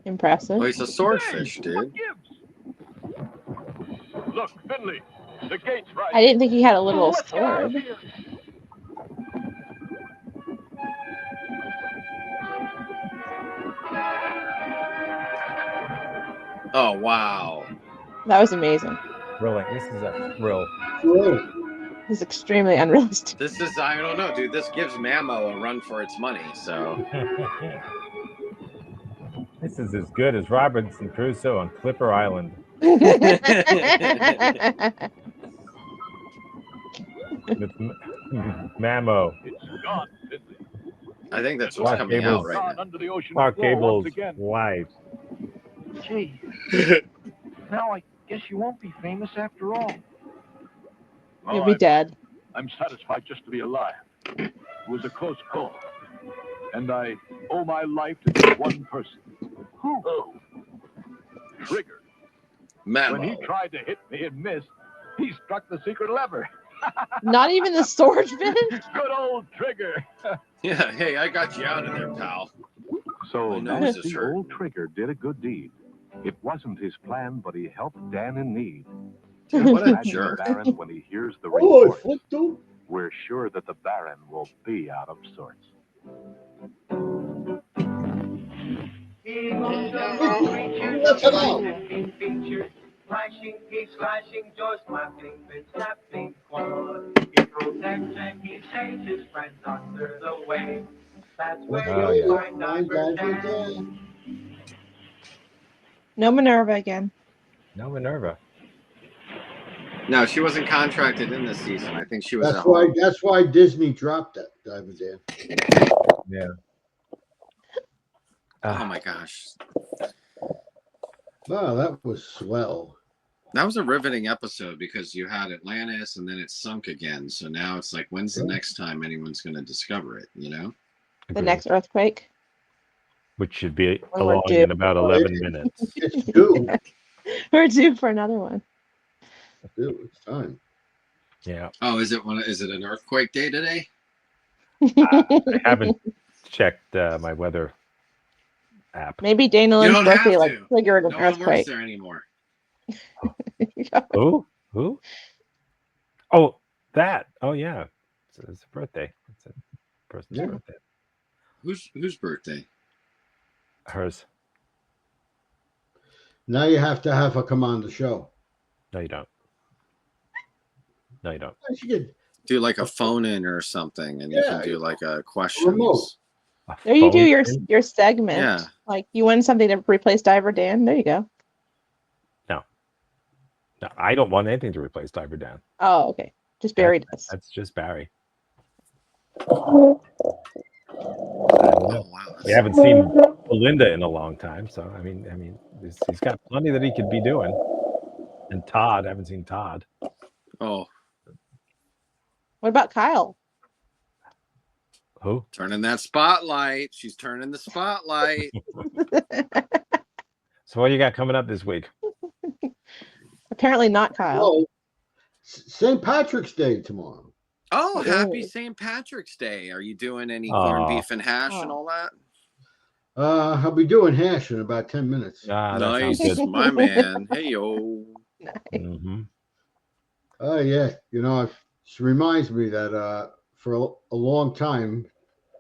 Impressive. Oh, he's a swordfish, dude. Look, Finley, the gate's right. I didn't think he had a little Let's get out of sword. here. Oh, wow. That was amazing. Thrilling. This is a thrill. Whoa. He's extremely unrealistic. This is, I don't know, dude. This gives Mammo a run for its money, so. This is as good as Robinson Crusoe on Clipper Island. With Mammo. It's gone, Finley. I think that's what's Clark coming Gable's- out right Gone now. under the ocean Clark floor Gable's once again. wife. Gee. Now I guess you won't be famous after all. You'll be dead. I'm satisfied just to be alive. It was a close call. And I owe my life to just one person. Who? Trigger. When he Mammo. tried to hit me and missed, he struck the secret lever. Not even the swordfish. Good old Trigger. Yeah, hey, I got you out of there, pal. So My nose is nasty hurt. old Trigger did a good deed. It wasn't his plan, but he helped Dan in need. Dude, what a Imagine jerk. the Baron when he hears the Oh, report. it flipped over. We're sure that the Baron will be out of sorts. That's it out. Flashing, keeps flashing, joy snapping, bit snapping, quad. He protects and he saves his friends under the waves. That's where Oh, you'll yeah. find Diver Dan. No Minerva again. No Minerva. No, she wasn't contracted in this season. I think she was at That's why. home. That's why Disney dropped that Diver Dan. Yeah. Oh my gosh. Wow, that was swell. That was a riveting episode because you had Atlantis and then it sunk again. So now it's like, when's the next time anyone's going to discover it, you know? The next earthquake. Which should be When we're along due. in about 11 minutes. It's due. We're due for another one. Dude, it's time. Yeah. Oh, is it an earthquake day today? I haven't checked my weather app. Maybe Dana You Lynn's don't birthday have like to. triggered an No one works earthquake. there anymore. Who? Who? Oh, that. Oh, yeah. It's a birthday. It's a person's Yeah. birthday. Whose birthday? Hers. Now you have to have her come on the show. No, you don't. No, you don't. You could Do like a phone in or something, and you Yeah. can do like a remote. questions. There you do Phone your in? your segment. Yeah. Like you win something to replace Diver Dan. There you go. No, I don't want anything to replace Diver Dan. Oh, okay. Just Barry does. That's just Barry. Oh wow. We haven't seen Belinda in a long time, so I mean, he's got plenty that he could be doing. And Todd, I haven't seen Todd. Oh, What about Kyle? Who? turning that spotlight. She's turning the spotlight. So what you got coming up this week? Apparently not Kyle. Well, St. Patrick's Day tomorrow. Oh, happy Ooh. St. Patrick's Day. Are you doing any Aw. corned beef and hash and all that? I'll be doing hash in about 10 minutes. Ah, that Nice, sounds good. my man. Hey, yo. Mm-hmm. Oh, yeah. You know, it reminds me that for a long time,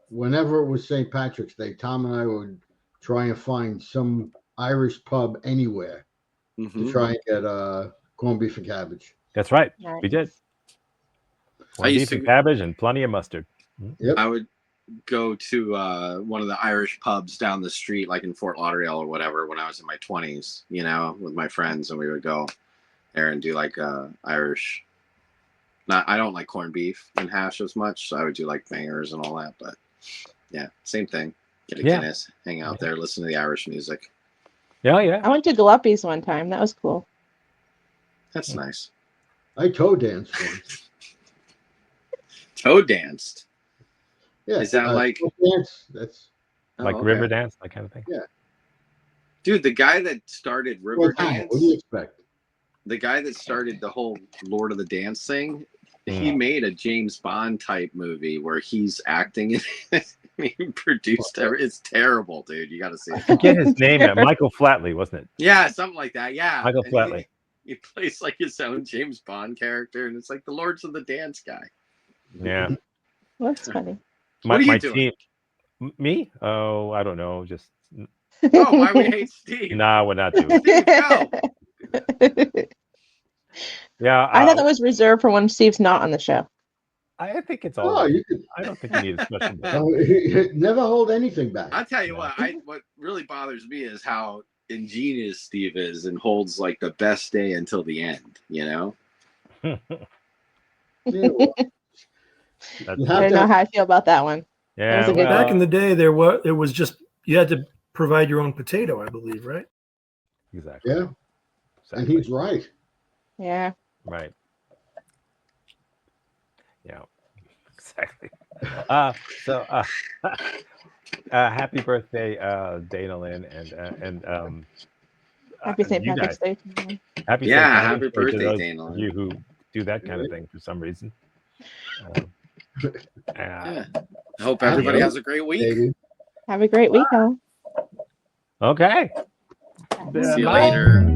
whenever it was St. Patrick's Day, Tom and I would try and find some Irish pub anywhere to try and get corned beef and cabbage. That's right. Nice. We did. I used Beef and to- cabbage and plenty of mustard. Yep. I would go to one of the Irish pubs down the street, like in Fort Lauderdale or whatever, when I was in my 20s, you know, with my friends, and we would go there and do like Irish. I don't like corned beef and hash as much, so I would do like bangers and all that. But yeah, same thing. Get a Yeah. Guinness, hang out there, listen to the Irish music. Yeah, yeah. I went to Galuppi's one time. That was cool. That's nice. I toe danced once. Toe danced. Yeah. Is that like- toe dance? That's Like Oh, okay. river dance, that kind of thing. Dude, the guy that started well, Riverdance, what do you expect? the guy that started the whole Lord of the Dance thing, he made a James Bond type movie where he's acting. He produced it's terrible, dude. You got to see it. Forget his name. Michael Flatley, wasn't it? Yeah, something like that. Yeah, Michael And Flatley. He plays like his own James Bond character, and it's like the Lords of the Dance guy. Yeah. That's funny. What are you my doing? team. Me? Oh, I don't know. Just Oh, why we hate Steve? nah, we're not doing. Steve, go. Yeah, I thought that was reserved for when Steve's not on the show. I think it's all. Oh, you could I don't think you need a special. never hold anything back. I'll tell you what. What really bothers me is how ingenious Steve is and holds like the best day until the end. You know. Yeah, well, you I have don't to know how I feel about that one. Yeah, was a good Back in the day, it was just you had to provide your own potato, I believe, right? Exactly. Yeah, and he's right. Yeah. Right. Yeah. Exactly. Happy birthday, Dana Lynn, and Happy St. you Patrick's guys. Day. Happy Yeah, St. happy Patrick's Day to birthday, those Dana of Lynn. You who do that kind of thing for some reason. Yeah. I hope everybody has a great week. Baby. Have a great week, all. Okay. See you Bye. later.